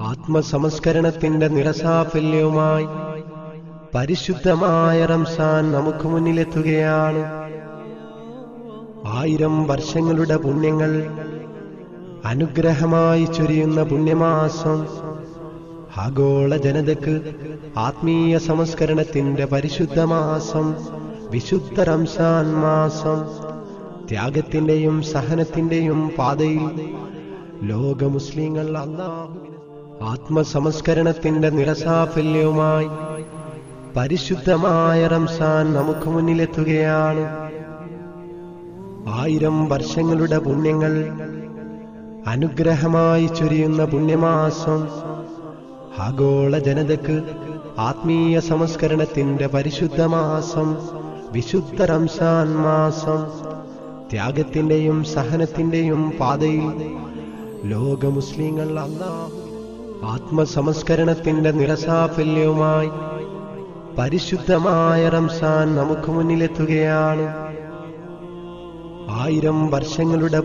ആത്മസംസ്കരണത്തിന്റെ നിറസാഫല്യവുമായി പരിശുദ്ധമായ റംസാൻ നമുക്ക് മുന്നിലെത്തുകയാണ്. 1000 വർഷങ്ങളുടെ പുണ്യങ്ങൾ അനുഗ്രഹമായി ചൊരിയുന്ന പുണ്യമാസം, ആഗോള ജനതയ്ക്ക് ആത്മീയ സംസ്കരണത്തിന്റെ പരിശുദ്ധമാസം, വിശുദ്ധ റംസാൻ മാസം. ത്യാഗത്തിന്റെയും സഹനത്തിന്റെയും പാതയിൽ ലോക മുസ്ലിങ്ങൾ അല്ലാഹുവിനെ ആത്മസംസ്കരണത്തിന്റെ നിറസാഫല്യവുമായി പരിശുദ്ധമായ റംസാൻ നമുക്ക് മുന്നിലെത്തുകയാണ്. 1000 വർഷങ്ങളുടെ പുണ്യങ്ങൾ അനുഗ്രഹമായി ചൊരിയുന്ന പുണ്യമാസം, ആഗോള ജനതയ്ക്ക് ആത്മീയ സംസ്കരണത്തിന്റെ പരിശുദ്ധമാസം, വിശുദ്ധ റംസാൻ മാസം. ത്യാഗത്തിന്റെയും സഹനത്തിന്റെയും പാതയിൽ ലോക മുസ്ലിങ്ങൾ അല്ലാഹുവിനെ ആത്മസംസ്കരണത്തിന്റെ നിറസാഫല്യവുമായി പരിശുദ്ധമായ റംസാൻ നമുക്ക് മുന്നിലെത്തുകയാണ്. 1000 വർഷങ്ങളുടെ